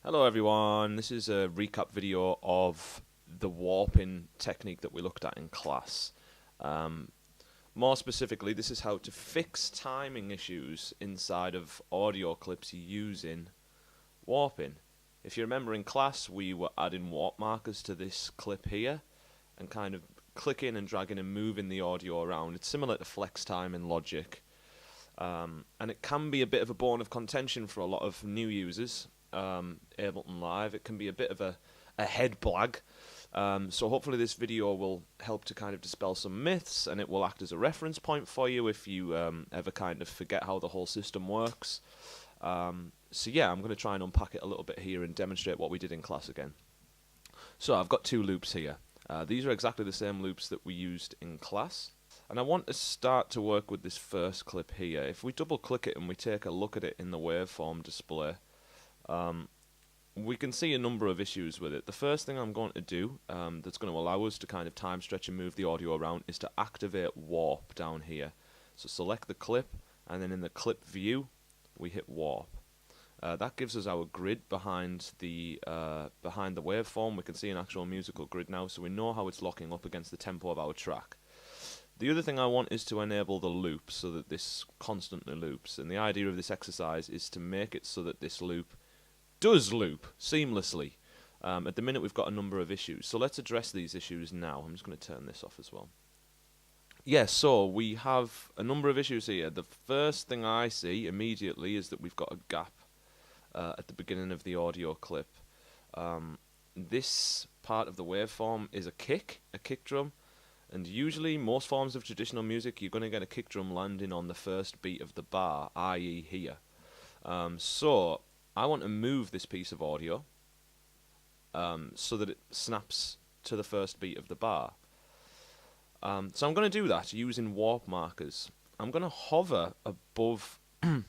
Hello everyone, this is a recap video of the warping technique that we looked at in class. More specifically, this is how to fix timing issues inside of audio clips using warping. If you remember in class, we were adding warp markers to this clip here and kind of clicking and dragging and moving the audio around. It's similar to flex time in Logic. And it can be a bit of a bone of contention for a lot of new users. Ableton Live, it can be a bit of a head blag. So hopefully this video will help to kind of dispel some myths, and it will act as a reference point for you if you ever kind of forget how the whole system works. So yeah, I'm going to try and unpack it a little bit here and demonstrate what we did in class again. So I've got two loops here. These are exactly the same loops that we used in class. And I want to start to work with this first clip here. If we double click it and we take a look at it in the waveform display, we can see a number of issues with it. The first thing I'm going to do that's going to allow us to kind of time stretch and move the audio around is to activate warp down here. So select the clip, and then in the clip view we hit warp. That gives us our grid behind the waveform. We can see an actual musical grid now, so we know how it's locking up against the tempo of our track. The other thing I want is to enable the loop so that this constantly loops, and the idea of this exercise is to make it so that this loop does loop seamlessly. At the minute we've got a number of issues, so let's address these issues now. I'm just going to turn this off as well. Yes, so we have a number of issues here. The first thing I see immediately is that we've got a gap at the beginning of the audio clip. This part of the waveform is a kick drum. And usually, most forms of traditional music, you're going to get a kick drum landing on the first beat of the bar, i.e. here. So, I want to move this piece of audio so that it snaps to the first beat of the bar. So I'm going to do that using warp markers. I'm going to hover above... I'm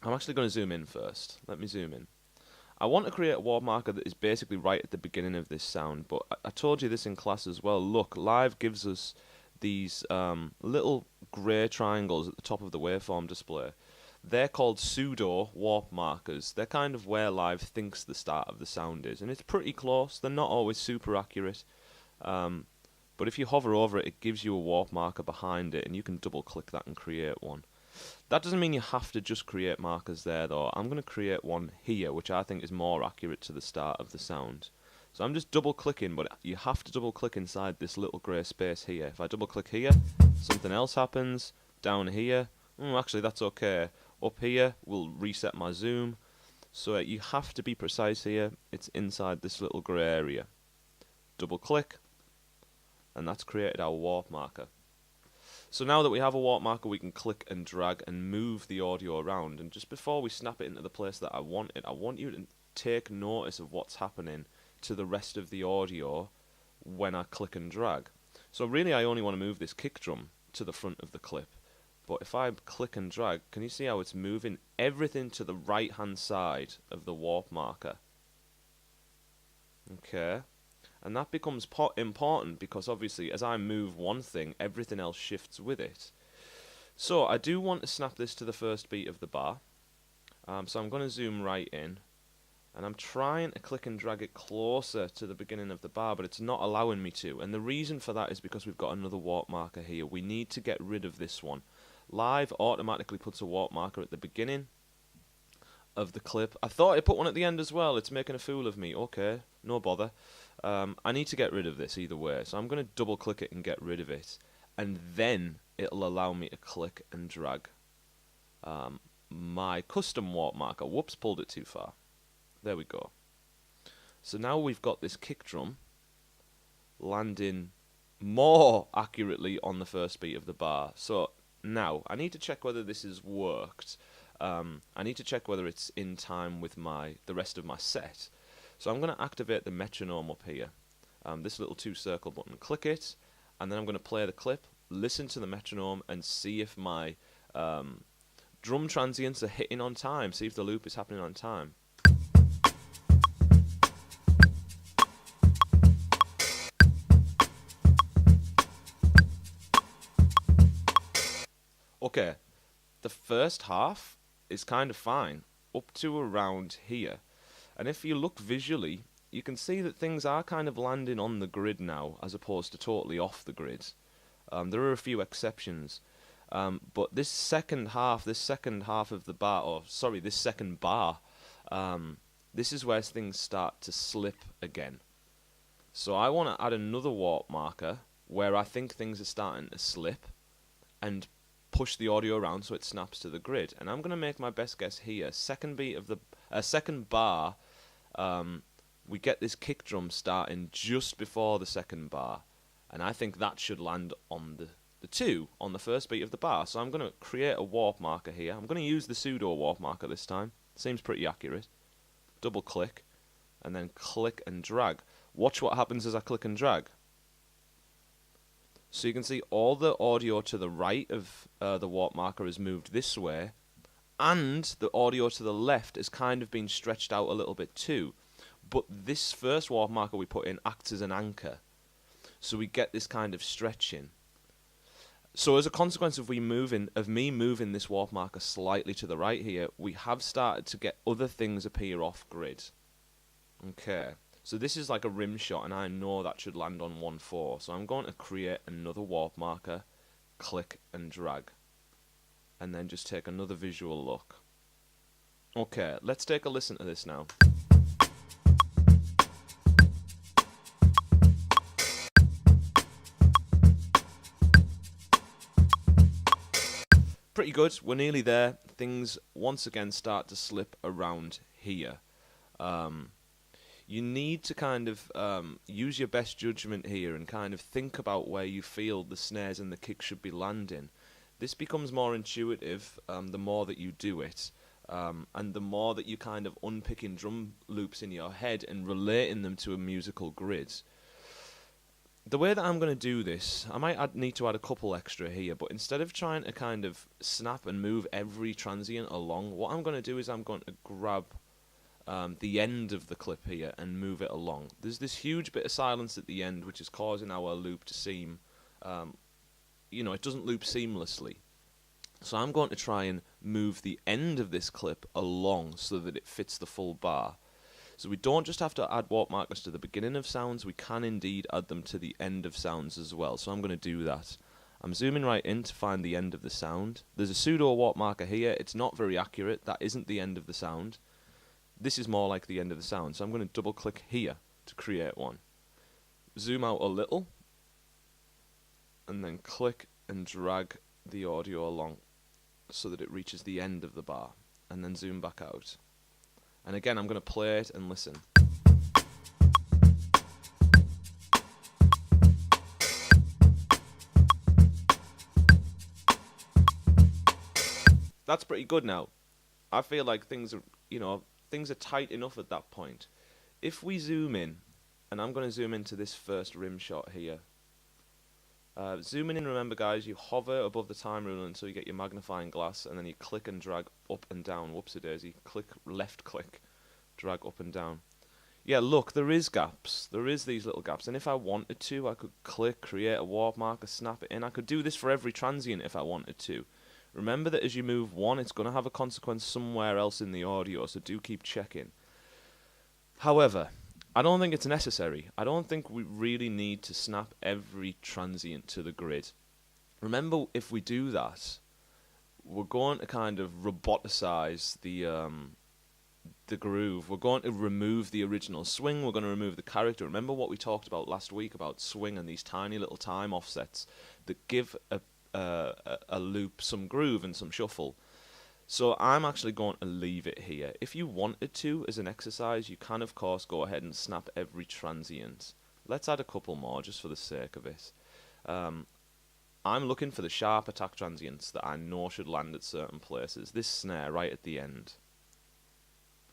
actually going to zoom in first. Let me zoom in. I want to create a warp marker that is basically right at the beginning of this sound, but I told you this in class as well. Look, Live gives us these little grey triangles at the top of the waveform display. They're called pseudo warp markers. They're kind of where Live thinks the start of the sound is, and it's pretty close. They're not always super accurate, but if you hover over it, it gives you a warp marker behind it, and you can double click that and create one. That doesn't mean you have to just create markers there though. I'm going to create one here, which I think is more accurate to the start of the sound. So I'm just double clicking, but you have to double click inside this little grey space here. If I double click here, something else happens. Down here, actually that's okay. Up here, we'll reset my zoom. So you have to be precise here. It's inside this little grey area. Double click, and that's created our warp marker. So now that we have a warp marker, we can click and drag and move the audio around. And just before we snap it into the place that I want it, I want you to take notice of what's happening to the rest of the audio when I click and drag. So really I only want to move this kick drum to the front of the clip. But if I click and drag, can you see how it's moving everything to the right hand side of the warp marker? Okay. And that becomes important because obviously as I move one thing, everything else shifts with it. So I do want to snap this to the first beat of the bar. So I'm going to zoom right in. And I'm trying to click and drag it closer to the beginning of the bar, but it's not allowing me to. And the reason for that is because we've got another warp marker here. We need to get rid of this one. Live automatically puts a warp marker at the beginning of the clip. I thought it put one at the end as well. It's making a fool of me. Okay, no bother. I need to get rid of this either way, so I'm going to double click it and get rid of it, and then it'll allow me to click and drag my custom warp marker. Whoops, pulled it too far. There we go. So now we've got this kick drum landing more accurately on the first beat of the bar. So now I need to check whether this has worked. I need to check whether it's in time with the rest of my set. So I'm going to activate the metronome up here, this little 2 circle button, click it, and then I'm going to play the clip, listen to the metronome, and see if my drum transients are hitting on time, see if the loop is happening on time. Okay, the first half is kind of fine, up to around here. And if you look visually, you can see that things are kind of landing on the grid now, as opposed to totally off the grid. There are a few exceptions, but this second half of the bar, or sorry, this second bar, this is where things start to slip again. So I want to add another warp marker where I think things are starting to slip, and push the audio around so it snaps to the grid. And I'm going to make my best guess here. Second beat of the second bar, we get this kick drum starting just before the second bar, and I think that should land on the 2 on the first beat of the bar. So I'm going to create a warp marker here. I'm going to use the pseudo warp marker this time. Seems pretty accurate. Double click, and then click and drag. Watch what happens as I click and drag. So you can see all the audio to the right of the warp marker has moved this way, and the audio to the left has kind of been stretched out a little bit too. But this first warp marker we put in acts as an anchor, so we get this kind of stretching. So as a consequence of me moving this warp marker slightly to the right here, we have started to get other things appear off grid. Okay. So this is like a rim shot, and I know that should land on 1/4. So I'm going to create another warp marker, click and drag, and then just take another visual look. Okay, let's take a listen to this now. Pretty good, we're nearly there. Things once again start to slip around here. You need to kind of use your best judgment here and kind of think about where you feel the snares and the kicks should be landing. This becomes more intuitive the more that you do it, and the more that you kind of unpicking drum loops in your head and relating them to a musical grid. The way that I'm going to do this, I might need to add a couple extra here, but instead of trying to kind of snap and move every transient along, what I'm going to do is I'm going to grab the end of the clip here and move it along. There's this huge bit of silence at the end which is causing our loop to seem, it doesn't loop seamlessly. So I'm going to try and move the end of this clip along so that it fits the full bar. So we don't just have to add warp markers to the beginning of sounds, we can indeed add them to the end of sounds as well. So I'm going to do that. I'm zooming right in to find the end of the sound. There's a pseudo warp marker here. It's not very accurate. That isn't the end of the sound. This is more like the end of the sound. So I'm going to double click here to create one. Zoom out a little, and then click and drag the audio along so that it reaches the end of the bar, and then zoom back out. And again, I'm going to play it and listen. That's pretty good now. I feel like things are tight enough at that point. If we zoom in, and I'm going to zoom into this first rim shot here. Zooming in, remember guys, you hover above the time ruler until you get your magnifying glass, and then you click and drag up and down. Whoopsie-daisy. Click, left click, drag up and down. Yeah, look, there is gaps. There is these little gaps. And if I wanted to, I could click, create a warp marker, snap it in. I could do this for every transient if I wanted to. Remember that as you move one, it's going to have a consequence somewhere else in the audio, so do keep checking. However, I don't think it's necessary. I don't think we really need to snap every transient to the grid. Remember, if we do that, we're going to kind of roboticize the groove. We're going to remove the original swing. We're going to remove the character. Remember what we talked about last week about swing and these tiny little time offsets that give a loop some groove and some shuffle. So I'm actually going to leave it here. If you wanted to, as an exercise, you can of course go ahead and snap every transient. Let's add a couple more just for the sake of it. I'm looking for the sharp attack transients that I know should land at certain places. This snare right at the end.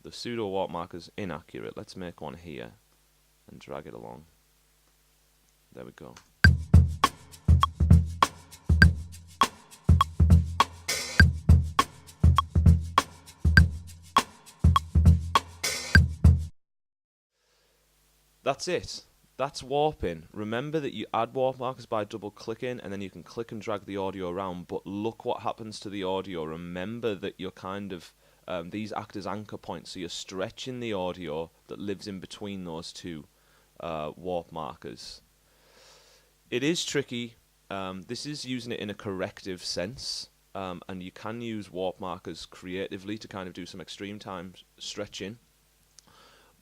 The pseudo warp marker's inaccurate. Let's make one here and drag it along. There we go. That's it. That's warping. Remember that you add warp markers by double clicking, and then you can click and drag the audio around, but look what happens to the audio. Remember that you're kind of these act as anchor points, so you're stretching the audio that lives in between those two warp markers. It is tricky. This is using it in a corrective sense, and you can use warp markers creatively to kind of do some extreme time stretching.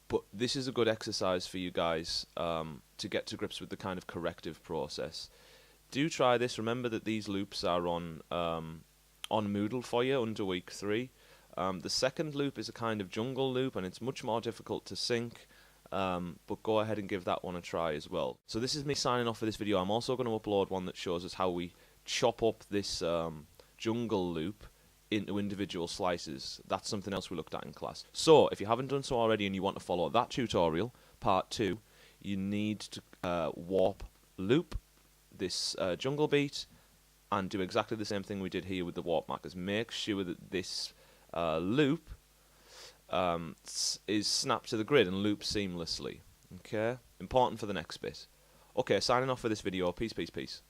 But this is a good exercise for you guys to get to grips with the kind of corrective process. Do try this. Remember that these loops are on Moodle for you under week 3. The second loop is a kind of jungle loop, and it's much more difficult to sync. But go ahead and give that one a try as well. So this is me signing off for this video. I'm also going to upload one that shows us how we chop up this jungle loop into individual slices. That's something else we looked at in class. So if you haven't done so already and you want to follow that tutorial, part 2, you need to warp loop this jungle beat and do exactly the same thing we did here with the warp markers. Make sure that this loop is snapped to the grid and loops seamlessly. Okay? Important for the next bit. Okay, signing off for this video. Peace, peace, peace.